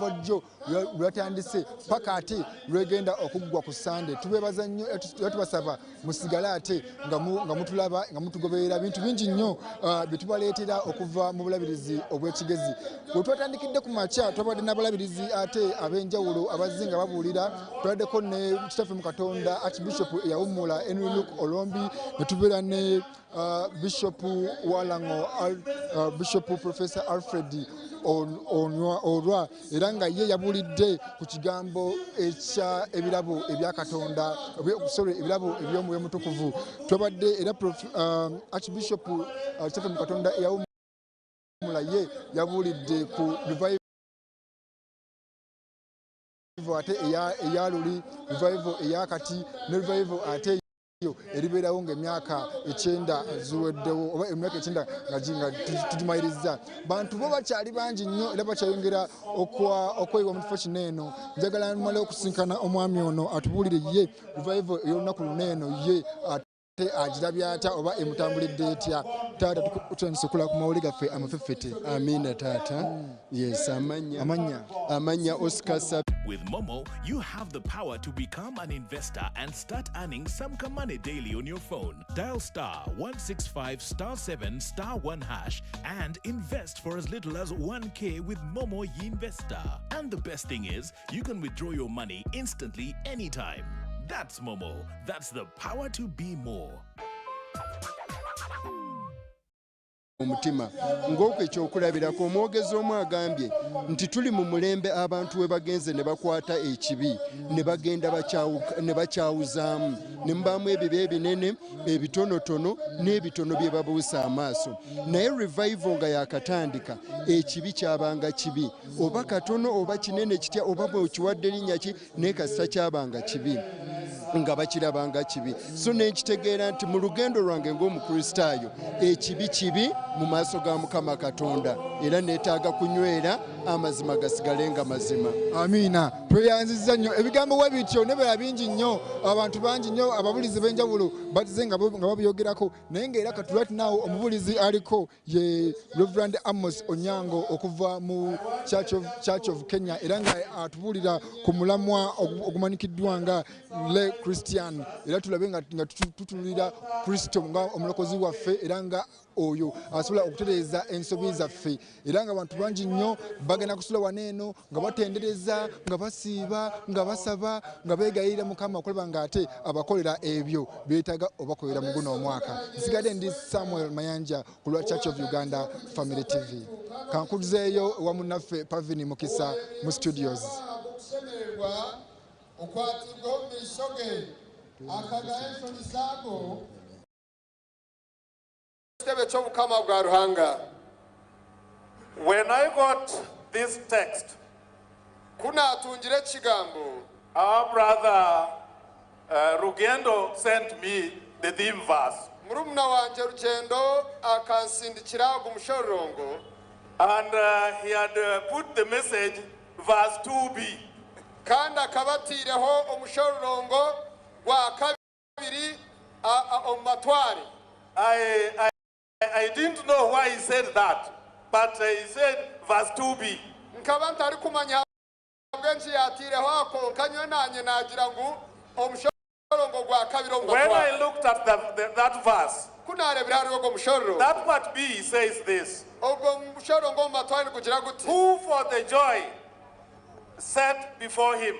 okuva jjo lwatandise paka ate lwegenda okuggwa ku Sunday. Tubeebaza nnyo era tubasaba musigale ate nga mutulaba nga mutugoberera bintu bingi nnyo bye tubaleetera okuva mu bulabirizi obw'ekigezi. Bwe twatandikidde ku makya twabadde n'abalabirizi ate ab'enjawulo abazze nga babuulira. Twaddeko ne kitaffe mu Katonda Archbishop eyawummula Henry Luke Olombi, ne tubeera ne Bishop Walango, Bishop Professor Alfred Olwa, era nga ye yabuulidde ku kigambo ekya ebirabo ebya Katonda, ebirabo eby'Omwoyo Mutukuvu. Twabadde era Archbishop kitaffe mu Katonda eyawummula ye yabuulidde ku revival ate eyaluli, revival eyakati ne revival ate eribeerawo ng'emyaka 9 ziweddewo oba emyaka 9 nga tugimaliriza. Bantu bo bakyali bangi nnyo era bakyayongera okweyiwa mu kifo kino eno. Njagala mmale okusinkana omwami ono atubuulire ye revival ey'olunaku luno eno ye agirabye atya oba emutambulidde etya. Taata tutandise okulaba ku mawuli gaffe amafeffete. Amiina taata. Yes, amanya Oscar. With Momo, you have the power to become an investor and start earning some money daily on your phone. Dial *165*7*1# and invest for as little as 1K with Momo Investor. And the best thing is, you can withdraw your money instantly anytime. That's Momo. That's the power to be more. Omutima ng'okwo ekyokulabirako omwogezi omu agambye nti tuli mu mulembe abantu we bagenze ne bakwata ekibi ne bagenda ne bakyawuzaamu ne mubaamu ebibi ebinene ebitonotono n'ebitono bye babuusa amaaso. Naye revival nga yakatandika ekibi kyabanga kibi oba katono oba kinene kitya oba bwekiwadde linnya ki naye kasita kyabanga kibi nga bakirabanga kibi. So nekitegeera nti mu lugendo lwange ng'omukristaayo ekibi kibi mu maaso ga Mukama Katonda era neetaaga kunywera amazima gasigale nga mazima. Amiina. Tweyanzizza nnyo ebigambo we bityo ne bya bingi nnyo abantu bangi nnyo ababulizi b'enjawulo batize nga babyogerako naye ng'era katulati naawo omubulizi aliko ye Reverend Amos Onyango okuva mu Church of Kenya era nga atubuulira ku mulamwa ogumanyikiddwa nga Le Christian era tulabe nga tutunulira Kristo nga omulokozi waffe era nga oyo asobola okutereeza ensobi zaffe era nga abantu bangi nnyo bagenda kusula waneeno nga batendereza nga basiiba nga basaba nga beegayirira Mukama okulaba nga ate abakolera ebyo beetaaga obakolera mu guno omwaka. Nsigadde ndi Samuel Mayanja ku lwa Church of Uganda Family TV. Kankuzeeyo wamu naffe Pavini Mukisa mu studios. When I got this text, our brother Rugendo sent me the theme verse. And he had put the message, verse 2b. I didn't know why he said that, but he said verse 2b. When I looked at that verse, that part B says this: who for the joy set before him,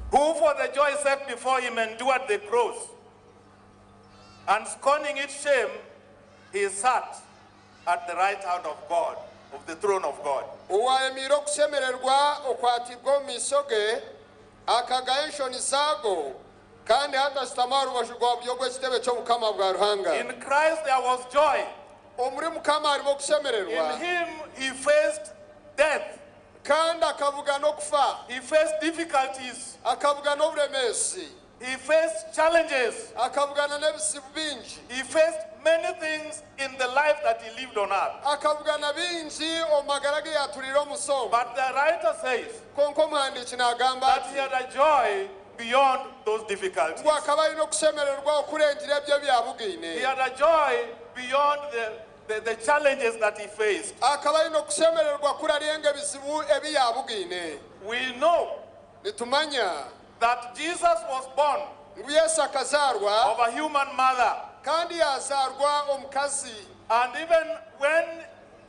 who for the joy set before him endured the cross, and scorning its shame, he sat at the right hand of God, of the throne of God. In Christ there was joy. In him he faced death. He faced difficulties. He faced challenges. He faced many things in the life that he lived on earth. But the writer says that he had a joy beyond those difficulties. He had a joy beyond the challenges that he faced. akaba ari no kushemererwa kuri arenga bizibu ebiyabugine. We know Nitumanya that Jesus was born ngu Yesu akazarwa of a human mother. kandi yazarwa omukazi, And even when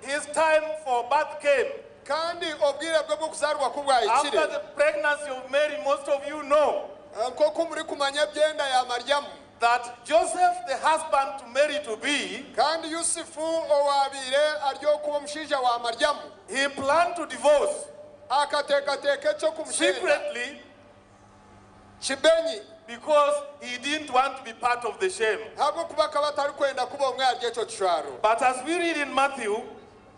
his time for birth came, kandi obwire bwe bw'okuzarwa after kubwayikire the pregnancy of Mary, most of you know nk'oku muri kumanya byenda ya Maryamu, that Joseph, the husband to Mary to be, kandi Yusufu owabire aryo kuba omushaija wa Maryamu he planned to divorce akateekateeka ekyokumusheera secretly kibenyi because he didn't want to be part of the shame. habw'okuba akaba atarikwenda kuba omwe ahari ekyo kishwaro. But as we read in Matthew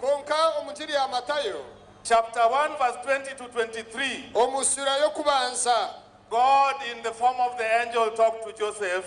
Konka omu Njiri ya Matayo chapter 1 verse 20 to 23, omu sura y'okubanza God in the form of the angel talked to Joseph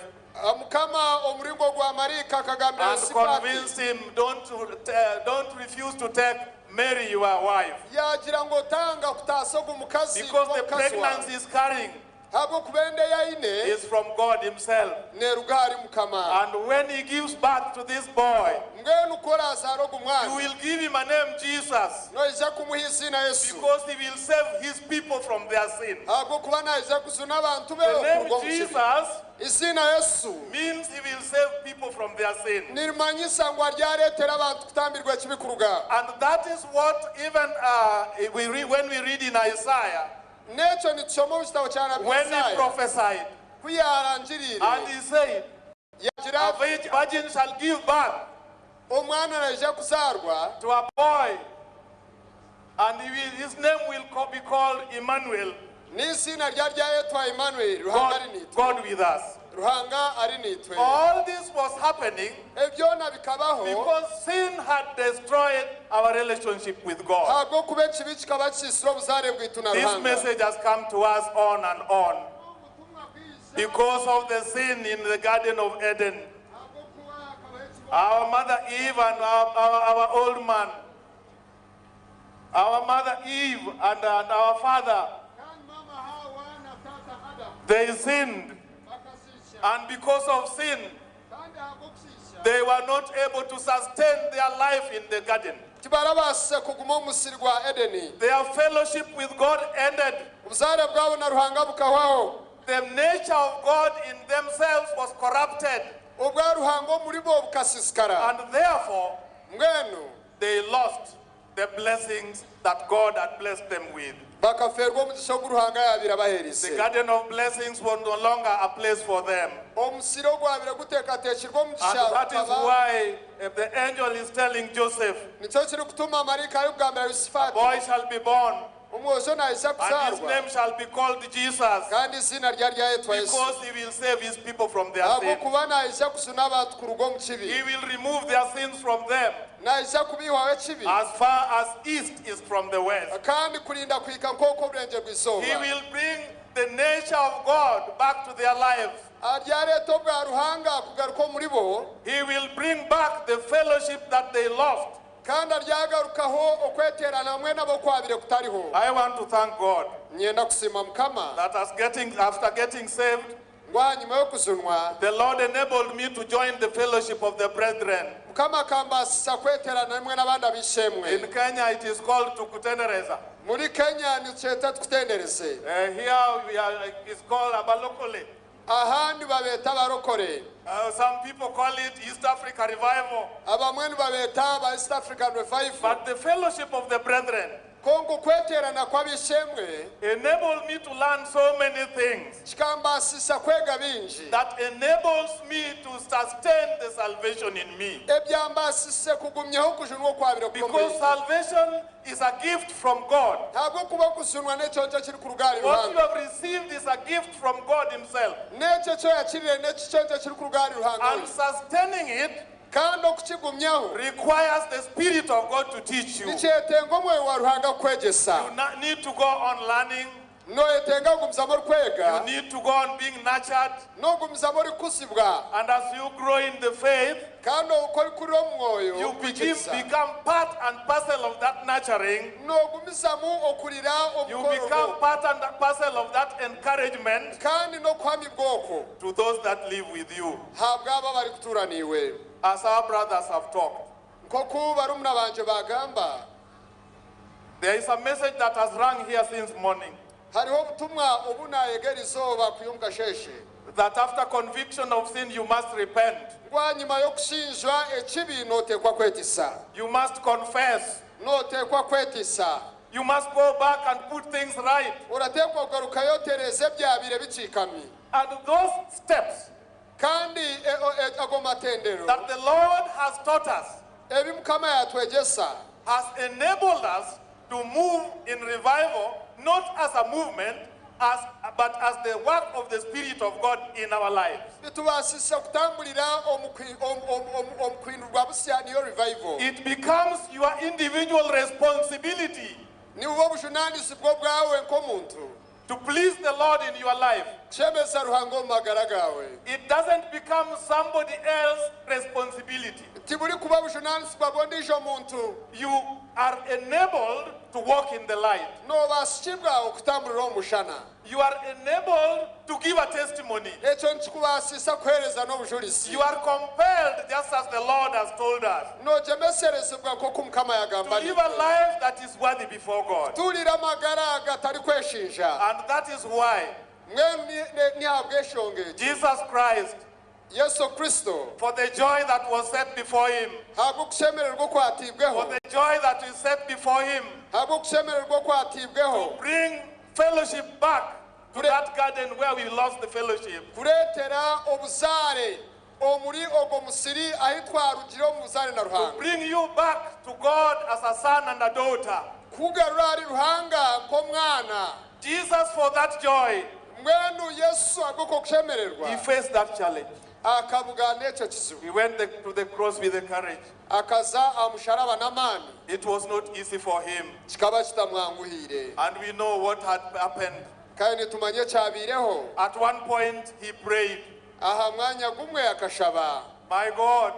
Mukama omuringo gwa Marika akagambira and Yosefu ati, convinced him, don't refuse to take Mary your wife, yagira ngu otanga kutaasa ogu mukazi because the omukazi wawe pregnancy is carrying habw'okuba enda yaine is from God himself. neeruga ahari Mukama. And when he gives birth to this boy, Mbwenu kora azaara ogu you mwana will give him a name Jesus, noija kumuha izina Yesu because he will save his people from their sin. habw'okuba naija kuzuna abantu be The name okuruga omu kibi. Jesus Izina Yesu means he will save people from their sin. nirimanyisa ngu aryareetera abantu kutambirwa ekibi kuruga. And that is what even when we read in Isaiah, N'ekyo nitushoma omu kitabo kya Nabbi when he Isaya prophesied, kuyaranjirire and he said, yagira a ati, virgin shall give birth omwana naija kuzaarwa to a boy, and his name will be called Emmanuel, n'izina ryayetwa Emmanuel, Ruhanga ari niitwe. God with us. Ruhanga ari niitwe. All this was happening Ebyona bikabaho because sin had destroyed our relationship with God. habw'okuba ekibi kikaba kisiisira obuzaare bwaitu na This Ruhanga. message has come to us on and on because of the sin in the Garden of Eden. Our mother Eve and our old man, our mother Eve and our father, they sinned. And because of sin, they were not able to sustain their life in the garden. Tibarabaase kuguma omu musiri gwa Edeni. Their fellowship with God ended. Obuzaare bwabo na Ruhanga bukahwaho. The nature of God in themselves was corrupted. Obwa Ruhanga omuri bo bukasisikara. And therefore, Mbwenu they lost the blessings that God had blessed them with. bakaferwa omugisha ogu Ruhanga yabire The abaheerize. garden of blessings was no longer a place for them. Omusiri ogwabire guteekateekirwa And omugisha that is gukaba. why the angel is telling Joseph, Nikyo kiri kutuma Marika ari kugambira Yusufu ati, boy shall be born, omwojo naija and his kuzaarwa name shall be called Jesus, kandi izina ryayetwa Yesu. because he will save his people from their sin. Habw'okuba naija kuzuna abantu kuruga omu kibi. He will remove their sins from them Naija kubiihwaho ekibi. as far as east is from the west. Kandi kulinda kuhika nk'oku oburenje bw'izooba. He will bring the nature of God back to their lives. Aryareeta obwa Ruhanga kugaruka omuri bo. He will bring back the fellowship that they lost. Kandi aryagarukaho okweteerana hamwe nabo kwabire kutariho. I want to thank God Nyenda kusiima Mukama that after getting saved, ngu aha nyuma y'okuzunwa the Lord enabled me to join the fellowship of the brethren. Mukama akambaasisa kweteerana hamwe n'abandi ab'isheemwe. In Kenya, it is called Tukutenereza. Muri Kenya nikyeta tukutendereze. Here it's called Abalokole. Ahandi babeeta abarokore. Some people call it East Africa Revival. Abamwe nibabeeta aba East African Revival. But the fellowship of the brethren Kongo kweteerana kw'ab'isheemwe enabled me to learn so many things kikambaasisa kwega bingi that enables me to sustain the salvation in me. ebyambaasise kugumyaho okujunwa okwabire Because kukomeye. salvation is a gift from God. Habw'okuba okujunwa n'ekyonjo kiri ku rugaari What you Ruhanga. have received is a gift from God himself. N'ekyo kyoyakirire n'ekikyonjo kiri ku rugaari Ruhanga And oyo. sustaining it Kandi okukigumyaho requires the Spirit of God to teach you. nikyetenga omwoyo wa Ruhanga kukwegyesa. You need to go on learning. Nooyetenga kugumizamu You orikwega need to go on being nurtured. n'okugumizamu orikusibwa. And as you grow in the faith, Kandi oku orikurira omu mwoyo you okukwegyesa. become part and parcel of that nurturing. N'ogumizamu okurira You omukoro become gwo. part and parcel of that encouragement Kandi n'okuhamibwa okwo to those that live with you. habwa abo abarikutuura niiwe. As our brothers have talked, nk'oku barumuna banje bagamba. There is a message that has rung here since morning. Hariho obutumwa obunayegera izooba kuyunga sheshe. That after conviction of sin you must repent. Gwanyuma y'okushinjwa ekibi nooteekwa kwetisa. You must confess. Nooteekwa kwetisa. You must go back and put things right. Orateekwa okugarukayo otereeze ebyabire bikiikami. And those steps Kandi ago matendero that the Lord has taught us ebi Mukama yatwegesa has enabled us to move in revival, not as a movement, but as the work of the Spirit of God in our lives. bitubasisa kutambulira omukwindu gwa busyani yo revival. It becomes your individual responsibility Nibwo obujunaanizibwa bwawe nk'omuntu to please the Lord in your life. kyebeza Ruhanga omu magara gawe. It doesn't become somebody else's responsibility. Tibuli kuba bujunaanizibwa bw'ondiijo muntu. You are enabled to walk in the light. Noobasikibwa okutambulira omushana. You are enabled to give a testimony. Ekyo nikikubaasisa kuheereza n'obujulizi. You are compelled, just as the Lord has told us, Noojemeserezebwa nk'oku Mukama yagamba. to live a life that is worthy before God. Tuulira amagara agatali kweshinja. And that is why Mwenu nihabwa eshonge. Jesus Christ, Yesu Kristo for the joy that was set before him, habwa okushemererwa for okwatiibweho. the joy that is set before him, Habwa okushemererwa okwatiibweho. bring fellowship back to that garden where we lost the fellowship. Kureetera obuzaare omuri ogwo musiri ahi twarugire omu buzaare na Ruhanga. Bring you back to God as a son and a daughter. Kugarura ahari Ruhanga nk'omwana. Jesus, for that joy, Mwenu Yesu habw'okwo kushemererwa. he faced that challenge. Akabugaana ekyo kizibu. He went to the cross with the courage. Akaza aha musharaba n'amaani. It was not easy for him. Kikaba kitamwanguhire. And we know what had happened. Kandi tumanye kyabiireho. At one point, he prayed, Aha mwanya gumwe akashaba. my God,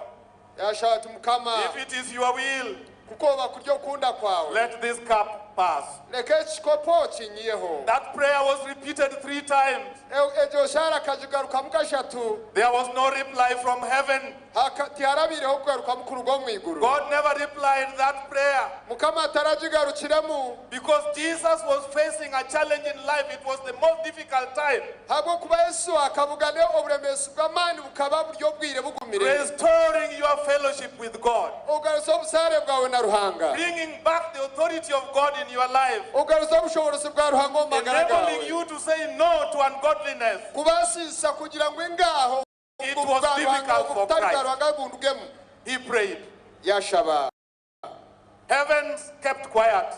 Yashaba ati Mukama. if it is your will, Kuko oba kurya okunda kwawe. let this cup pass. Leka ekikopo kinyiyeho. That prayer was repeated 3 times. Egyo shara kajigarukamu kashatu. There was no reply from heaven. Tiharabiireho kugarukamu kuruga omu iguru. God never replied that prayer Mukama ataragigarukiremu. because Jesus was facing a challenge in life. It was the most difficult time. Habw'okuba Yesu akabugane oburemeezi bw'amaani bukaba buri obwire bugumire. Restoring your fellowship with God. Ogaruza obusaare bwawe na Ruhanga. Bringing back the authority of God in your life. Ogaruza obushobozi bwa Ruhanga omu magara Enabling gawe. you to say no to ungodliness. Kubasiisa kugira ngu engaho It was difficult for obutali bwa Christ. Ruhanga bundugemu. He prayed. Yashaba. Heavens kept quiet.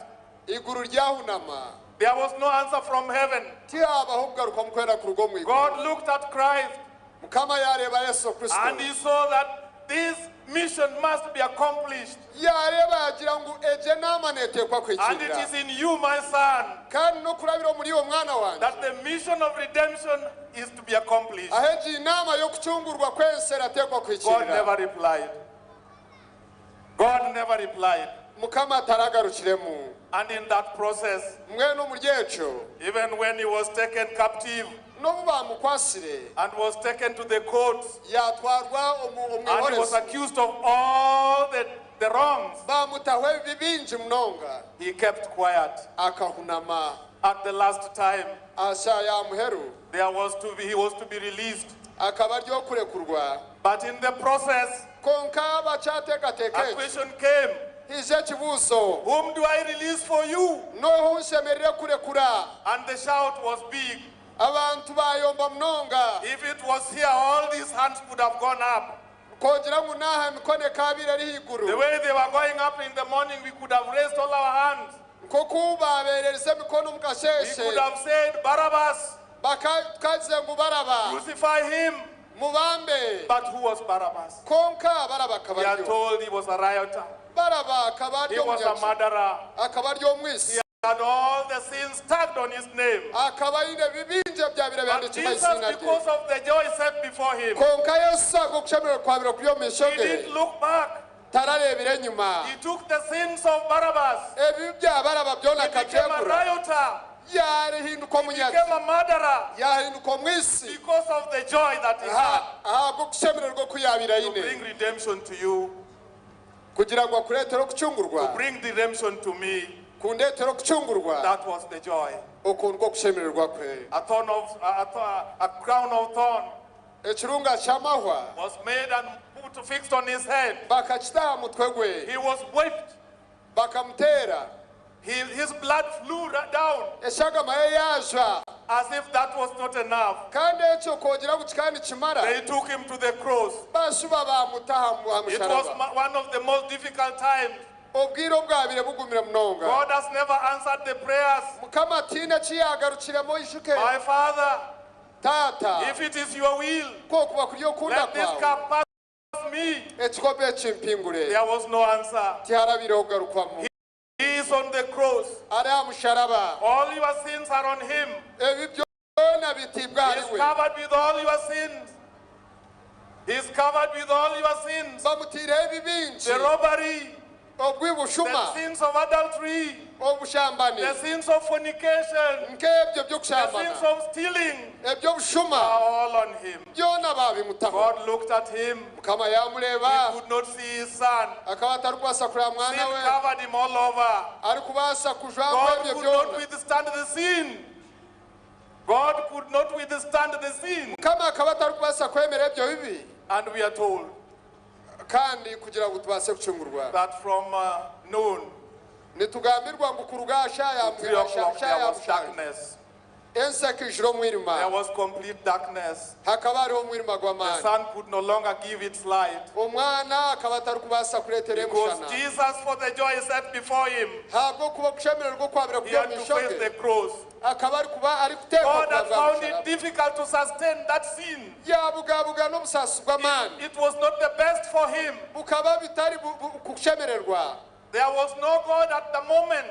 Iguru ryahunama. There was no answer from heaven. Tihabaho kugarukamu kwenda kuruga omu iguru. God looked at Christ Mukama yareba Yesu Kristo. and he saw that this mission must be accomplished. Yareba yagira ngu egye nama neeteekwa And it kwekirira. is in you, my son, Kandi n'okurabira omuri iwe mwana wange. that the mission of redemption is to be accomplished. Aho egi inama y'okucungurwa kw'ensi erateekwa God kwekirira. never replied. God never replied. Mukama ataragarukiremu. And in that process, Mwenu omuri ekyo even when he was taken captive n'obu bamukwasire and was taken to the courts yatwarwa omu and he was ihorezi. accused of all the wrongs, Bamutaho ebibi bingi munonga. he kept quiet. Akahunama. At the last time, Asa ya muheru. he was to be released. Akaba ry'okurekurwa. But in the process, Konka bakyateekateeka a eki. question came. Hize ekibuuzo. Whom do I release for you? N'ohu nshemerere kurekura. And the shout was big. Abantu bayomba munonga. If it was here, all these hands could have gone up. Kongera ngu n'aha emikono ekaabire eri The haiguru. way they were going up in the morning, we could have raised all our hands. Nk'oku babeererize emikono omu We kasheeshe. could have said, Barabbas, Bakaze ngu Baraba. crucify him. Mubambe. But who was Barabbas? Konka Baraba We are akaba ryo. told he was a rioter. Baraba akaba He ryo was a omunyagi. murderer. Akaba ryo omwisi. He had all the sins tagged on his name. Akaba ayine ebibingi ebyabire But byandikibwa Jesus, izina rye. because of the joy set before him, Konka Yesu ag'okushemererwa kwabire kuri omu maisho he ge. didn't look back. Tarareebire enyuma. He took the sins of Barabbas. Ebibi bya Baraba byona He became a akabyegura. rioter. Yahinduka He omunyagi. became a murderer Yahinduka omwisi. because of the joy that he had Ag'okushemererwa okuyabira to bring ayine. redemption to you. kugira ngo akuretere to kucungurwa bring the redemption to me. kundetere kucungurwa That was the joy. okundwa kushemererwa kwe A crown of thorn ekirunga ky'amahwa was made and put fixed on his head. bakakitaha mutwe gwe He was whipped. bakamuteera His blood flew down eshagama ye yaja as if that was not enough. kandi ekyo kwogera ku kikandi kimara They took him to the cross. basuba bamutaha ha It was musharaba one of the most difficult times. obwire obwabire bugumira munonga God has never answered the prayers. mukama tiina kiyagarukiremu ishuke My Father, taata if it is your will, kokuba kuri okunda let this kwawe cup pass me. ekikopo ekimpingure There was no answer. tiharabire okugarukwamu He is on the cross. ari aha musharaba All your sins are on him. ebi byona bitibwa He ari is we covered with all your sins. He is covered with all your sins. bamutiireho ebi bingi The robbery, obwibushuma the sins of adultery, obushambani the sins of fornication, nk'ebyo the sins by'okushambana of stealing ebyobushuma are all on him. byona babimutaho God looked at him. mukama He yamureeba could not see his son. akaba atari kubasa kureba Sin mwana we covered him all over. ari kubasa kujwamu God ebyo could not byona withstand the sin. God could not withstand the sin. mukama akaba atari kubasa kwemera ebyo bibi And we are told kandi kugira ngo tubase gucungurwa that from noon, nitugambirwa ngu ku 3 o'clock, there was rwashayamushanga darkness. enseka ijura There omwirima was complete darkness. hakaba hariho omwirima The gw'amaani sun could no longer give its light. omwana akaba atari kubasa kureetera Because emushana Jesus, for the joy set before him, habw'okuba kushemererwa kwabire he kuri had to face the omuishoge cross. akaba ari kuba ari kuteekwa God had found it kuba difficult to sustain that sin. yabugabuga n'obusaasi bw'amaani It was not the best for him. bukaba bitari kushemererwa There was no God at the moment.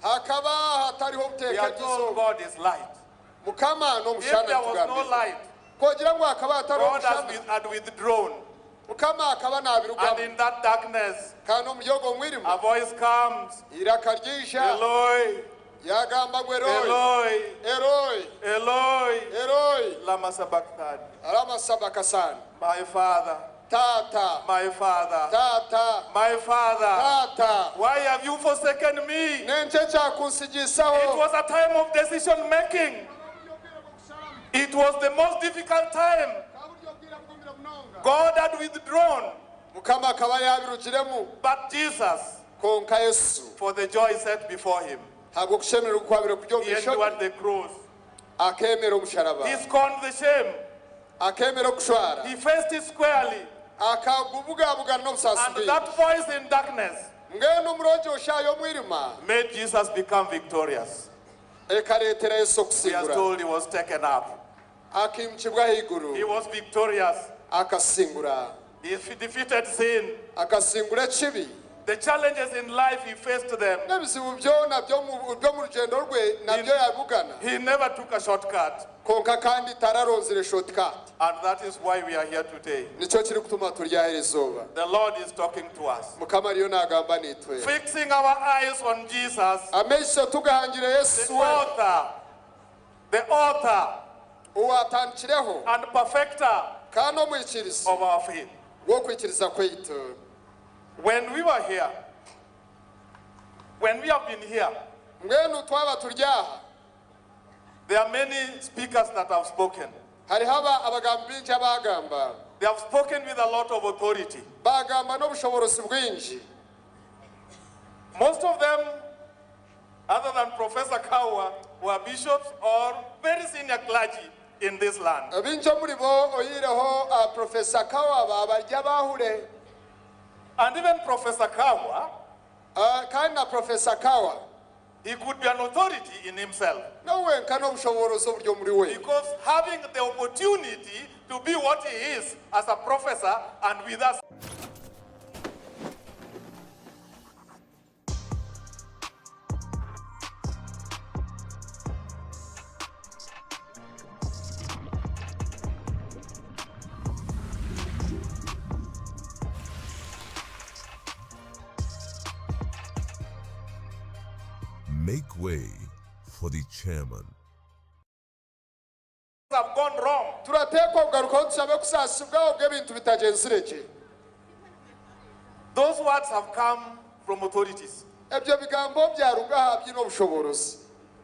hakaba hatariho We are told obuteekerezo God is light. mukama If n'omushana there was no tugambire light, kogira ngu hakaba hatariho God omushana had withdrawn. mukama akaba And nabirugamu in that darkness, kandi omuyogo omwirima a voice comes, iraka ryija Eloi, yagamba ngu eroi Eloi, eroi Eloi, eroi lama sabachthani. alama sabakasani My Father, taata my Father, taata my Father, taata why have you forsaken me? n'enki ekyakunsigisaho It was a time of decision making. It was the most difficult time. God had withdrawn, mukama akaba yabirugiremu but Jesus, konka yesu for the joy set before him, habwo kushemererwa kwabire kuri he omuishoge endured the cross. akemera omusharaba He scorned the shame. akemera okushwara He faced it squarely. akabugabugana n'obusaasi And bwingi that voice in darkness mbwenu omurogi oshaayo omwirima made Jesus become victorious. ekareetera yesu We are okusingura told he was taken up. akimukibwa haiguru He was victorious. akasingura He defeated sin. akasingura ekibi The challenges in life, he faced them. n'ebizibu byona byo mu rugendo rwe nabyo yabugana He never took a shortcut. konka kandi tararonzire shortcut And that is why we are here today. nicyo kiri kutuma turyaho izooba The Lord is talking to us. mukama ariyo nagamba nitwe Fixing our eyes on Jesus, amaiso tugahangire the yesu we author owatandikireho and perfecter kandi omwikirizi of our faith. gw'okwikiriza kwaitu When we were here, when we have been here, mbwenu twaba turyaha there are many speakers that have spoken. hariho abagambi bingi abagamba They have spoken with a lot of authority. bagamba n'obushobozi bwingi Most of them, other than Professor Kawa, were bishops or very senior clergy in this land. bingi omuri bo oyireho profesa kawaba abarya bahure And even Professor Kawa, kandi na profesa kawa he could be an authority in himself. nowenka n'obushobozi oburyo muri we Because having the opportunity to be what he is as a professor and with us. Make way for the chairman. Have gone wrong. turateekwa kugarukaho tushabe kusaasibwaho bw'ebintu bitagenzire gye Those words have come from authorities. ebyo bigambo byaruga byino bushoborozi.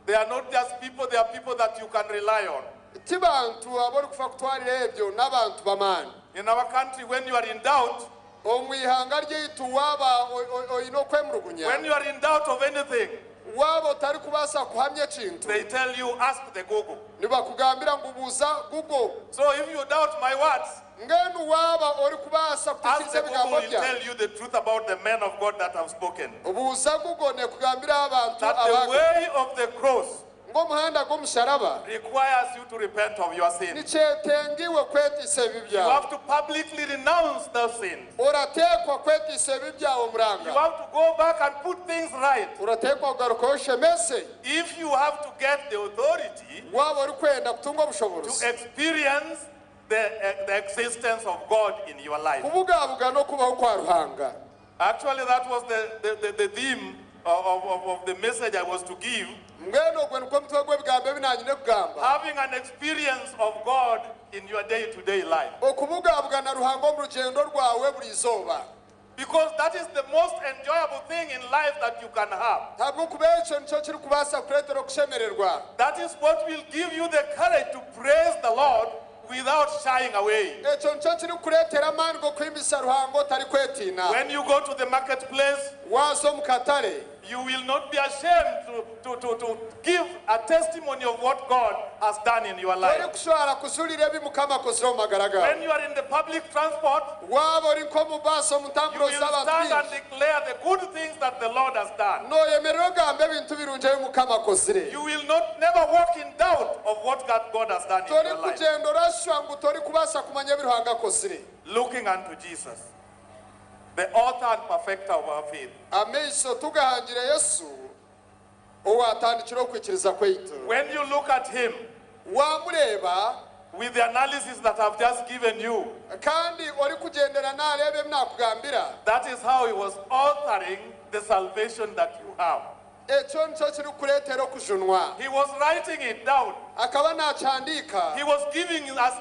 They are not just people, they are people that you can rely on. Tibantu abori kufa kutwarira ebyo n'abantu bamani. In our country, when you are in doubt, omwihanga ry'itu waba oyino kwemrugunya. when you are in doubt of anything, waba utari kubasa kuhamya kintu. they tell you, ask the Google. Nibakugambira ngubuza Google. So if you doubt my words, ngenu waba ori kubasa ask the kutikiriza Google, bigambo will bya. tell you the truth about the men of God that have spoken. Obuza Google ne kugambira abantu That the abaga. way of the cross Ng'omuhanda gw'omusaraba requires you to repent of your sins. nikyetengiwe kwetiisa ebibi You byawe. have to publicly renounce those sins. Orateekwa kwetiisa ebibi byawe You omuranga. have to go back and put things right. Orateekwa kugarukaho oshemese. If you have to get the authority Waba ori kwenda kutunga to obushobozi. experience the existence of God in your life. Kubugabuga n'okubaho kwa Ruhanga. Actually, that was the theme of the message I was to give. Mbwenu ogwo nikwo mutwe gw'ebigambo ebinanyine kugamba. Having an experience of God in your day-to-day life. Okubugabuga na Ruhanga omu rugendo rwawe buri izooba. Because that is the most enjoyable thing in life that you can have. Ntabwo kuba ekyo nikyo kiri kubaasa kureetera okushemererwa. That is what will give you the courage to praise the Lord without shying away. Ekyo nikyo kiri kureetera amaani g'okwimbisa Ruhanga otari kwetiina. When you go to the marketplace, Waaza omu katare. you will not be ashamed to give a testimony of what God has done in your Tori life. kushwara kuzuulira ebi Mukama akozire omu magara gawe. When you are in the public transport, Waba ori nk'omu baasi omu you ntambiro will z'abantu stand and bingi. declare the good things that the Lord has done. Nooyemerera ogamba ebintu birungi ebi Mukama akozire. You will never walk in doubt of what God has done in Tori your life. kugenda orashwa ngu tori kubaasa kumanya ebi Ruhanga akozire. Looking unto Jesus, the author and perfecter of our faith. Amaiso tugahangire Yesu owatandikira okwikiriza kwaitu. When you look at him Wamureeba with the analysis that I've just given you, kandi ori kugendera n'areeba ebi nakugambira. that is how he was authoring the salvation that you have. Ekyo nikyo kiri kureetera okujunwa. He was writing it down. Akaba nakyandiika. He was giving us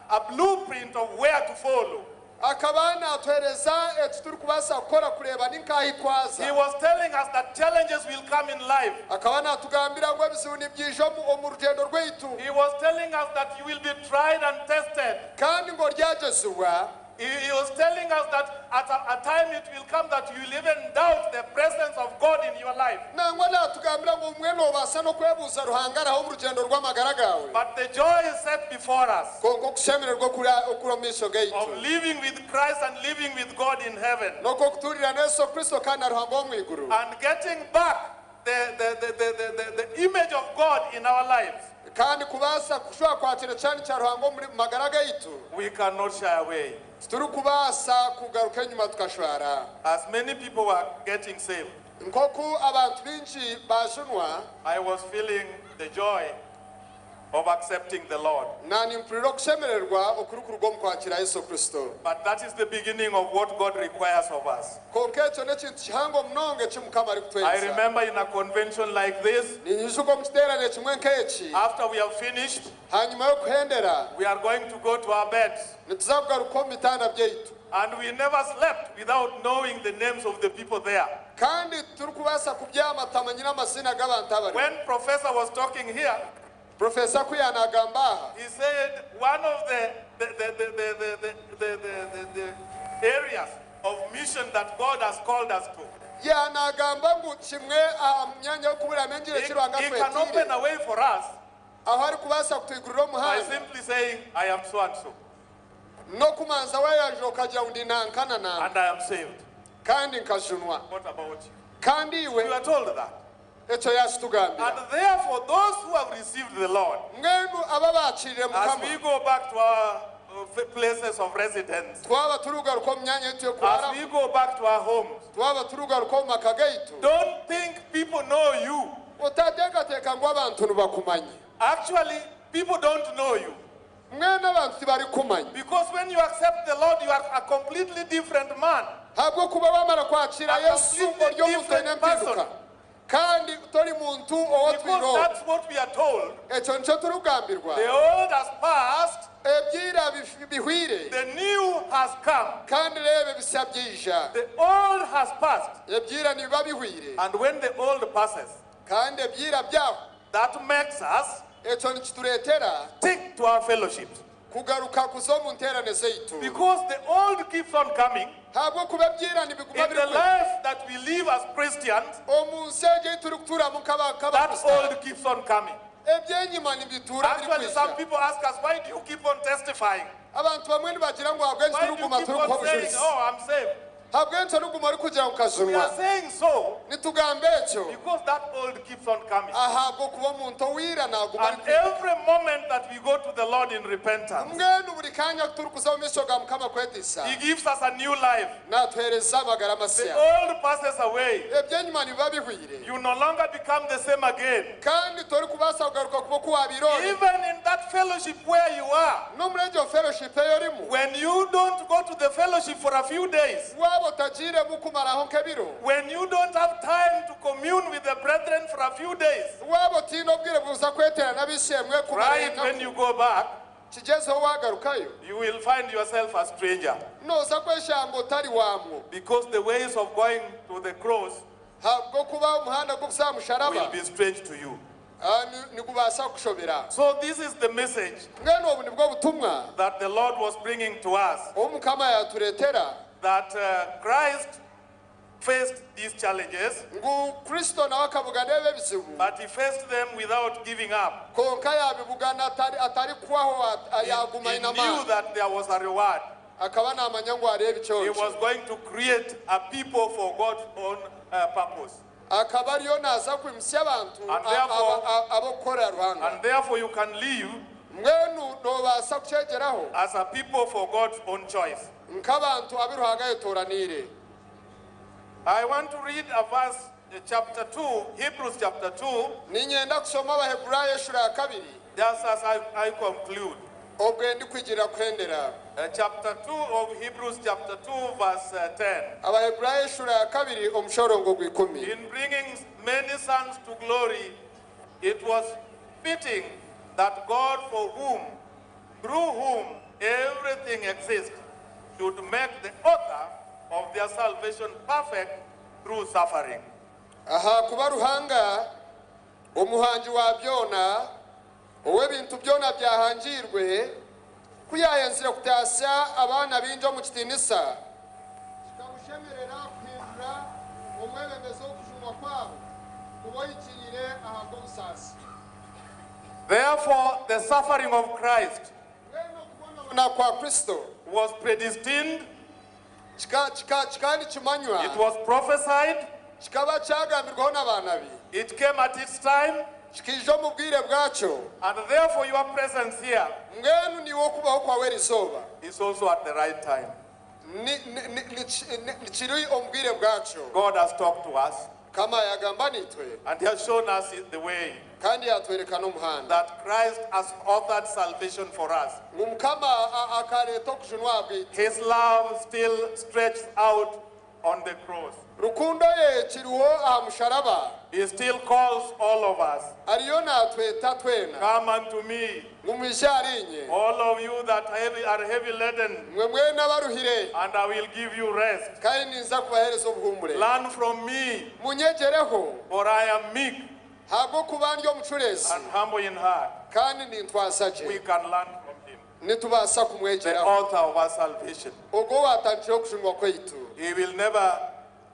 a blueprint of where to follow. Akaba naatuheereza eki turi kubaasa kukora kureeba ni nk'ahi He twaza. was telling us that challenges will come in life. Akaba naatugambira ngu ebizibu nibyija omu rugendo rwaitu. He was telling us that you will be tried and tested. Kandi ng'oryagezibwa. He was telling us that at a time it will come that you will even doubt the presence of God in your life. Nangwa naatugambira ngu omwe noobaasa n'okwebuuza Ruhanga araho omu rugendo rw'amagara gawe. But the joy is set before us Konka okushemererwa okuri omu maisho of gaitu. living with Christ and living with God in heaven N'okw'okutuurira n'Yesu Kristo kandi na Ruhanga omu iguru. and getting back the image of God in our lives. Kandi kubaasa kushobora kwakira ekyani kya Ruhanga omu magara gaitu. We cannot shy away. Tituri kubaasa kugaruka enyuma tukashwara. As many people were getting saved, Nk'oku abantu bingi baajunwa. I was feeling the joy of accepting the Lord. Naanimpurira okushemererwa okuri kuruga omu kwakira Yesu Kristo. But that is the beginning of what God requires of us. Konka ekyo n'ekintu kihango munonga eki Mukama I arikutwegyesa. remember in a convention like this, Ninyijuka omu kiteerane kimwe nk'eki. after we have finished, Hanyuma y'okuhendera we are going to go to our beds. nituza kugaruka omu bitanda byaitu. And we never slept without knowing the names of the people there. Kandi turi kubaasa kubyama tutamanyire amazina g'abantu abari. When Professor was talking here, Profesa Kuya naagamba aha. he said one of the areas of mission that God has called us to. Naagamba ngu kimwe aha myanya y'okuburamu engiro eki Ruhanga He can open twetiire. a way for us Aho ari kubaasa kutwigurira by omuhanda. simply saying, I am so and so, N'okumanza weeyajura okagira ngu ndi nankana nankana. and I am saved. Kandi nkajunwa. What about you? Kandi You iwe are told that. ekyo yakitugambira. And therefore, those who have received the Lord, Mwenu aba baakirire as we Mukama. go back to our places of residence, Twaba turugaruka omu myanya yaitu as y'okuraramu. we go back to our homes, Twaba turugaruka omu maka gaitu. don't think people know you. Otateekateeka ngu abantu nibakumanya. Actually, people don't know you. Mwenu abantu tibarikumanya. Because when you accept the Lord, you are a completely different man. Habwokuba bamara kwakira A Yesu completely oryo omuntu different aine empinduka. person. Kandi tori muntu owatwire Because ogu. that's what we are told. Ekyo nikyo turugambirwa. The old has passed, ebyira bihwire The new has come. kandi rebe bisa byija The old has passed. ebyira nibiba bihwire And when the old passes, kandi ebyira byaho that makes us ekyo nikitureetera stick to our fellowship. kugaruka kuzo mu nteerane zaitu Because the old keeps on coming. habwokuba ebyira nibiguma In the biri life that we live as Christians, omu nsi egi turi kuturamu that nk'abakristo old keeps on coming. ebyenyima nibituura biri Actually, some kwija people ask us, why do you keep on testifying? abantu bamwe nibagira ngo habwenki Why turi do you kuguma keep turi on kuha saying, obujulizi oh, I'm saved? habwenki turi kuguma ori kugira ngo We are kazunwa saying so nitugamba ekyo because that old keeps on coming. ahabwokuba omuntu owira naguma And every moment that we go to the Lord in repentance, mbwenu buri kanya turi kuza mu maisho ga mukama kwetiisa He gives us a new life. natuheereza amagara The masya old passes away. ebyenyima nibiba bihwire You no longer become the same again. kandi tori kubaasa kugaruka kuba kuwabiroore Even in that fellowship where you are, n'omuri egyo fellowship eyo orimu when you don't go to the fellowship for a few days, waba otagiiremu kumaraho nk'ebiro when you don't have time to commune with the brethren for a few days, waba otiine obwire buza kweteera n'abishemwe right when you go back, kigezeho wagarukayo you will find yourself a stranger. nooza kweshanga otari waamwo Because the ways of going to the cross habw'okuba omuhanda gw'okuza musharaba will be strange to you. nigubaasa kushobera So this is the message mbwenu obu nibwo butumwa that the Lord was bringing to us, obu mukama yatureetera that Christ faced these challenges, ngu kristo nawe akabuga n'ebe ebizibu but he faced them without giving up. konka yabibugana atari kubaho yaguma He aine knew amaani that there was a reward. akaba namanya ngu hariho He ebikyonki was going to create a people for God's own purpose. akaba ariyo naaza kwimusya abantu And therefore- ab'okukorera ruhanga And therefore you can live mbwenu noobaasa kukyegeraho as a people for God's own choice. nk'abantu abi ruhanga yetoraniire I want to read a verse, chapter 2, Hebrews chapter 2, ninyenda kusoma abaheburayo eshura ya kabiri just as I conclude. obwe ndi kwigirira kuhendera Chapter 2 of Hebrews chapter 2, verse 10. abaheburayo eshura ya kabiri omushorongo gw'ikumi In bringing many sons to glory, it was fitting that God, for whom, through whom everything exists, should make the author of their salvation perfect through suffering. aha kuba ruhanga omuhangi wa byona ow'ebintu byona byahangirwe kuyayenzire kutaasya abaana bingi omu kitiinisa kikamushemerera kuhindura omwebembezi w'okujunwa kwabo kuba oyikiriire aha bw'obusaasi Therefore, the suffering of Christ mbwenu okubonabona kwa kristo was predestined, kikandi kimanywa it was prophesied, kikaba kyagambirwaho n'abaana be it came at its time, kikiija omu bwire bwakyo and therefore your presence here mbwenu niwe okubaho kwawe erizooba is also at the right time. nikiri omu bwire bwakyo God has talked to us kama yagamba nitwe and He has shown us the way kandi yatwereka n'omuhanda that Christ has authored salvation for us. ngu mukama akareeta okujunwa bwitu His love still stretched out on the cross. rukundo ye kiriho aha musharaba He still calls all of us, ariyo natweta twena come unto me, ngu mwishe arinye all of you that are heavy laden, mwe mwena abaruhire and I will give you rest. kandi ninza kubahereza obuhumure Learn from me, munyegereho for I am meek habw'okuba ndi omucureezi and humble in heart. kandi nintwasa We gye can learn from him, nitubaasa the kumwegeraho author of our salvation. ogwo watandikire okujunwa kwaitu He will never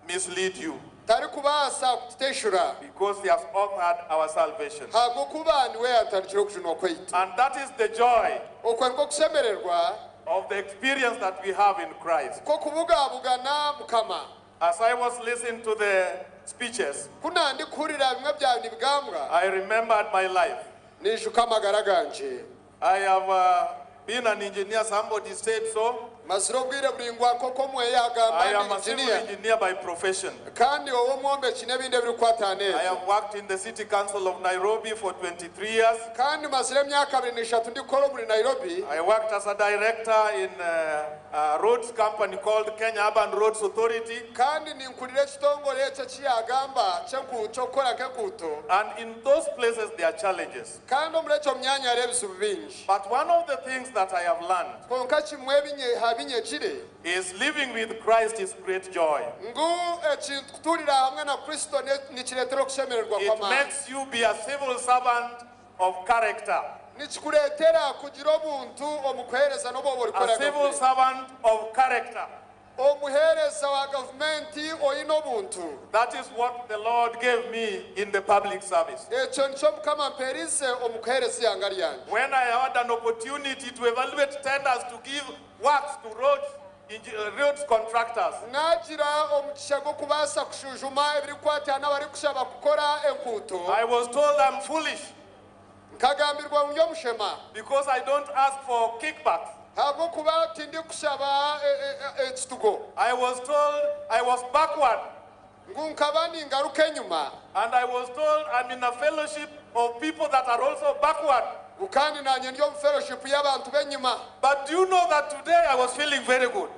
mislead you tari kubaasa kututeshura because he has authored our salvation. habw'okuba niwe yatandikire okujunwa kwaitu And that is the joy okwo niko kushemererwa of the experience that we have in Christ. kw'okubugabugana mukama As I was listening to the speeches, kuna ndi kuhurira bimwe byawe nibigambwa I remembered my life. nijuka amagara ganje I have been an engineer, somebody said so. maziro bwire buringwa koko mwe yagamba I am a civil engineer engineer by profession. kandi wowe mwombe kinebinde biri kwatane I have worked in the City Council of Nairobi for 23 years. kandi mazire myaka 23 ndikora muri Nairobi. I worked as a director in a roads company called Kenya Urban Roads Authority. kandi ninkurire kitongole eche kiyagamba chokora kekuto. And in those places there are challenges. kandi omurecho myanya rebisubu bingi. But one of the things that I have learned konka kimwe habinye kire is living with Christ is great joy. ngu ekinturira hamwe na Kristo ni kiretero kushemererwa kwa It Mana. makes you be a civil servant of character. Nikikuretera kugira obuntu omukuhereza nobo bori A kora. civil servant of character. Omuhereza wa government oyino obuntu. That is what the Lord gave me in the public service. Echo nicho Mukama mperize omukuhereza yanga lyange. When I had an opportunity to evaluate tenders to give works to roads contractors, Nagira omukisha gwo kubasa kushujuma ebiri kwatana bari kushaba kukora enkuto. I was told I'm foolish Nkagambirwa unyo mushema. because I don't ask for kickbacks. Habwo kuba tindi kushaba ekitugo. I was told I was backward, Ngu nkabani ngaruka enyuma. and I was told I'm in a fellowship of people that are also backward. Ukandi nanye ndi omu fellowship y'abantu benyuma. But do you know that today I was feeling very good?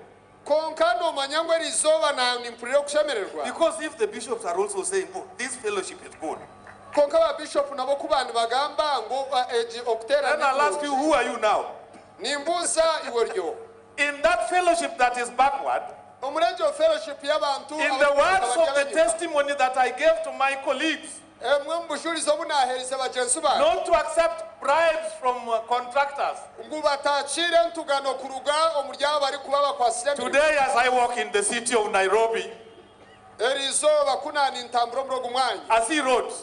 Konka nomanya ngu eriizooba nimpurire okushemererwa. Because if the bishops are also saying, oh, this fellowship is good, Konka ba bishop nabo kuba nibagamba ngu okutera. then I'll ask you, who are you now? Nimbuuza iwe ryo. In that fellowship that is backward, Omurenjo fellowship y'abantu. in the words of the testimony that I gave to my colleagues, Emwe mubushulizo bunahereza bagenzi bange. not to accept bribes from contractors. Ngu batachire entugano kuruga omuryango bari kuba bakwasire. Today, as I walk in the city of Nairobi, Erizooba kunani ntambura muri ogu mwanya. I see roads.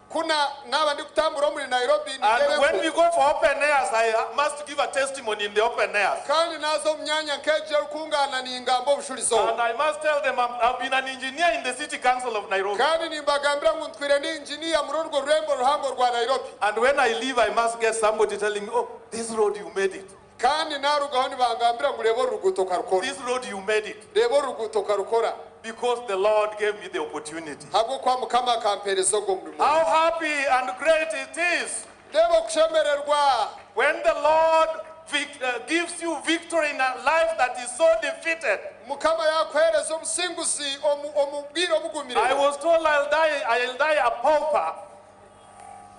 Kuna naba ndi kutambura muri Nairobi And when we go for open airs, I must give a testimony in the open airs. kandi nazo myanya nkeje rukungana ningambo bushulizo. And I must tell them I've been an engineer in the City Council of Nairobi. kandi nimbagambira ngu ntwire ni engineer muri urwo rurembo ruhango rwa Nairobi. And when I leave, I must get somebody telling me, oh, this road you made it. kandi narugaho nibangambira ngu rebo ruguto karukora. This road you made it. Rebo ruguto karukora. Because the Lord gave me the opportunity. Habwo kwa Mukama akampereza ogwo murimo. How happy and great it is Rebo kushemererwa. when the Lord gives you victory in a life that is so defeated. Mukama yakuhereza obusinguzi omubwire obugumire. I was told I'll die a pauper.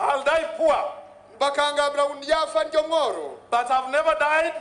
I'll die poor. Bakangambira ngu ndyafa ndyo mworo. But I've never died.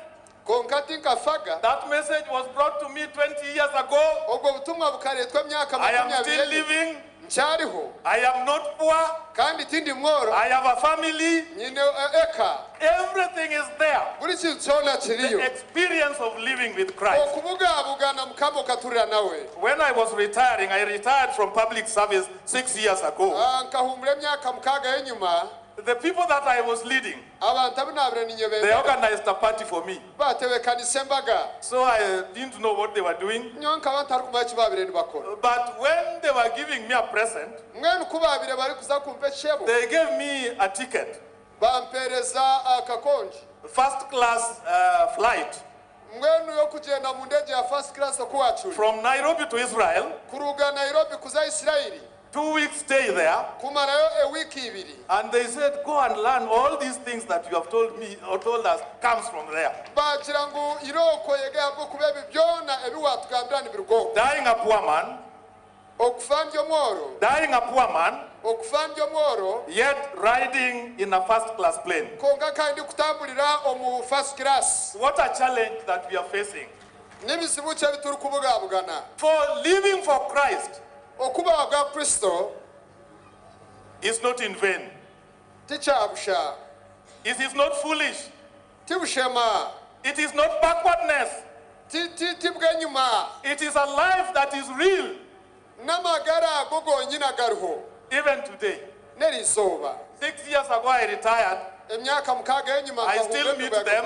Konka tinkafaga. That message was brought to me 20 years ago. Obwo butumwa bukaretwa emyaka I am 20. still living. Nkyariho. I am not poor. kandi tindi mworo. I have a family. Nyine eka. Everything is there. Buri kintu kyona The kiriyo. experience of living with Christ. Okubugabugana Mukama okaturira nawe. When I was retiring, I retired from public service 6 years ago. Nkahumura emyaka 6 y'enyuma. The people that I was leading, abantu abinabire ninye they organized a party for me. batebekanisa embaga. So I didn't know what they were doing. Nyonka abantu arikumanya eki babire nibakora. But when they were giving me a present, Mwenu kubabire bari kuza kumpa ekishebo. they gave me a ticket, Bampereza akakonji. first class flight Mwenu yo kugenda mu ndege ya first class okuwachuri. from Nairobi to Israel, Kuruga Nairobi kuza Isiraili. 2 weeks stay there. Kumarayo ewiki ibiri. And they said, go and learn all these things that you have told me or told us comes from there. Bagira ngu iroko yegabo kubeba byona ebiwatugambira nibirugo. Dying a poor man, Okufandyo mworo. dying a poor man, Okufandyo mworo. yet riding in a first class plane. Konga kandi kutambulira omu first class. What a challenge that we are facing. Nibizibu kye bituri kubugabugana. For living for Christ Okuba bwa Kristo is not in vain. tikyabusha. It is not foolish. Tibushema. It is not backwardness. Tibwenyuma. It is a life that is real. N'amagara ago gonyine gariho. Even today. N'eriizooba. 6 years ago I retired. Emyaka 6 y'enyuma I still meet them.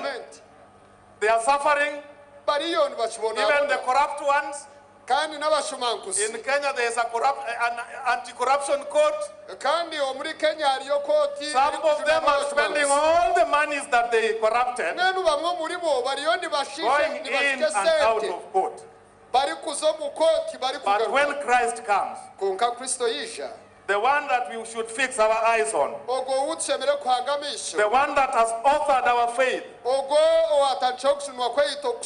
They are suffering. Bariyo nibakibona. Even the corrupt ones. kandi n'abashumankusi In Kenya there is an anti-corruption court. kandi muri Kenya hariyo koti. Some of them are spending all the monies that they corrupted nenu bamwe muri bo bariyo going in and out of court. bari kuzo mu koti bari But kugaruka. when Christ comes, Konka Kristo yisha the one that we should fix our eyes on, ogo utsemere kwangamisha the one that has authored our faith, ogo owatanchokushunwa kweito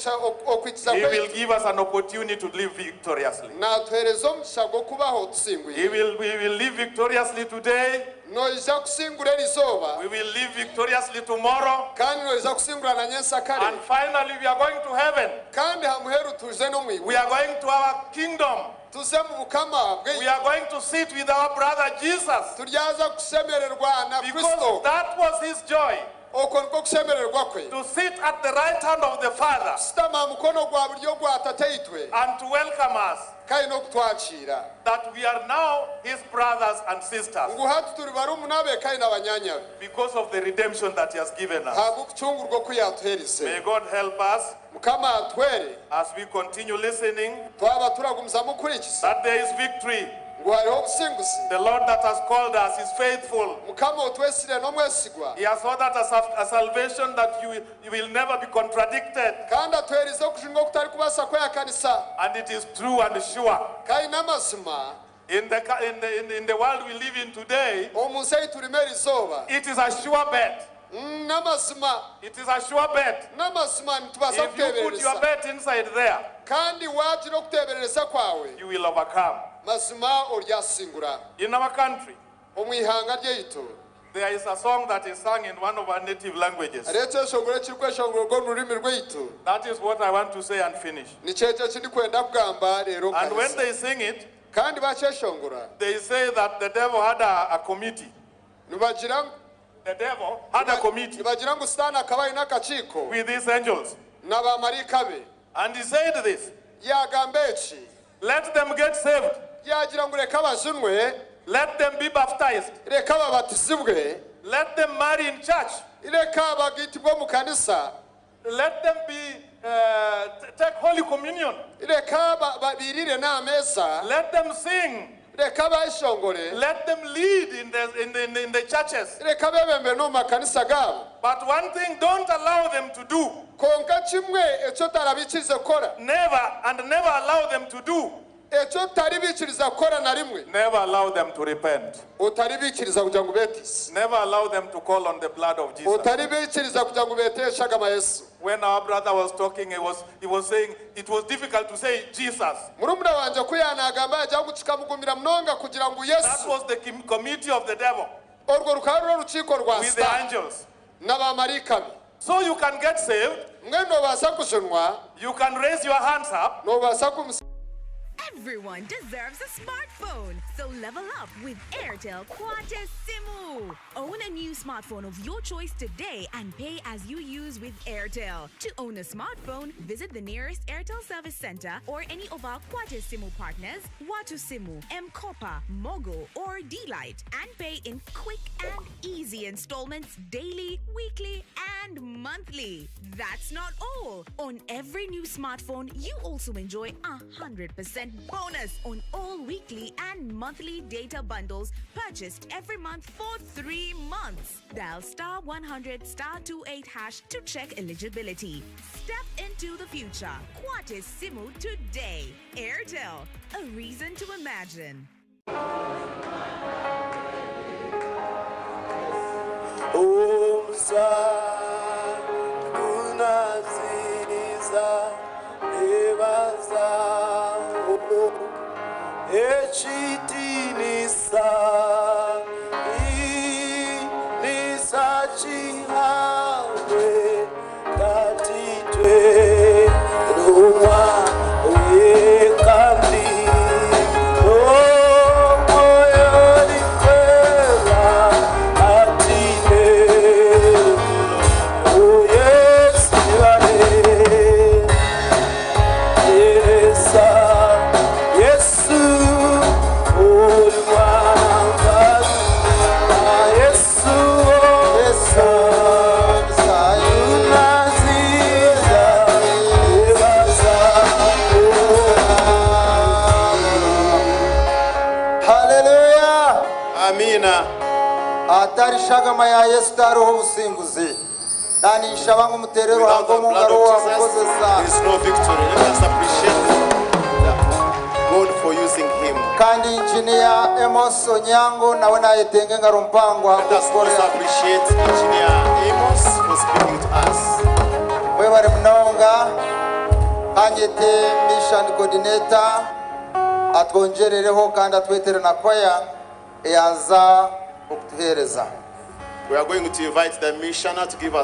okwitiza he will kweito give us an opportunity to live victoriously. natwerezo mushago kubaho tsinguye We will live victoriously today. noija kusingura lizoba We will live victoriously tomorrow. kandi noija kusingura na nyensa kare And finally we are going to heaven. kandi hamuheru tuje no mwibu We are going to our kingdom. tuze mu bukama We are going to sit with our brother Jesus. turyaza kusemererwa na Because Kristo that was his joy, oko niko kusemererwa kwe to sit at the right hand of the Father sitama mukono gwa buryo gwa tateitwe and to welcome us, kandi no kutwakira that we are now his brothers and sisters nguhatu turi barumuna be kandi n'abanyanyabe because of the redemption that he has given us. hagu kucungurwa kuyatuhereze May God help us mukama atwere as we continue listening twaba turagumza mukurikiza that there is victory. ngo hariho obusinguzi The Lord that has called us is faithful. mukama otwesire n'omwesigwa He has ordered us a salvation that you will never be contradicted. kandi atwerize okushinga okutari kubasa kweyakanisa And it is true and sure. kandi n'amazima In the world we live in today, omunsi ei turimo erizoba it is a sure bet. n'amazima It is a sure bet. n'amazima nitubasa If you put your kuteberereza bet inside there, kandi wagira okuteberereza kwawe you will overcome. mazima oryasingura In our country, omu ihanga ryeitu there is a song that is sung in one of our native languages. hariho ekyeshongoro ekiri kweshongorwa omu rurimi rweitu That is what I want to say and finish. nikyekyo kiri kwenda kugamba rero And when kanisa they sing it, kandi bakyeshongora they say that the devil had a committee. nibagira The devil had a committee nibagira ngu sitaani akaba alina akakiiko with these angels. n'abamarika be And he said this, yagamba eki let them get saved. yagira ngu leka bajunwe Let them be baptized. leka babatizibwe Let them marry in church. leka bagitibwe mu kanisa Let them take Holy Communion. leka babirire n'ameeza Let them sing. leka bayishongore Let them lead in the churches. leka bebembe n'omu makanisa gaabo But one thing, don't allow them to do. konka kimwe ekyo tarabikirize kukora Never allow them to do. ekyo taribikiriza kukora na rimwe Never allow them to repent. otaribikiriza kugira ngu beetise Never allow them to call on the blood of Jesus. otaribikiriza kugira ngu beeteshe agama yesu When our brother was talking, he was saying it was difficult to say Jesus. murumuna wanje kuyanagamba yajya kukikamugumira munonga kugira ngu That yesu was the committee of the devil orwo rukaba ruro rukiiko rwa with the sitaani angels. n'abamarika be So you can get saved. mwe nobaasa kujunwa You can raise your hands up. nobaasa kumusa Everyone deserves a smartphone, so level up with Airtel Quatesimu. Own a new smartphone of your choice today and pay as you use with Airtel. To own a smartphone, visit the nearest Airtel service center or any of our Quatesimu partners, Watusimu, M-Kopa, Mogo, or D-Lite, and pay in quick and easy installments daily, weekly, and monthly. That's not all. On every new smartphone, you also enjoy 100% bonus on all weekly and monthly data bundles purchased every month for 3 months. Dial *100*28# to check eligibility. Step into the future. Quatesimu today. Airtel, a reason to imagine. Yes, Amina. Atari shagama ya Yesu taroho ubusinguzi. Nani shabangu muterero Without the hango blood mungaro wa of Jesus, mukozesa. there is no victory. Let us appreciate God for using him. Kandi engineer Amos Onyango nawe nayetenge ngaro mpango Let us also appreciate Engineer Amos for speaking to us. Webare mnonga hanyete mission coordinator atwongerereho kandi atwetere na kwaya yaza okutuhereza. We are going to invite the missioner to give us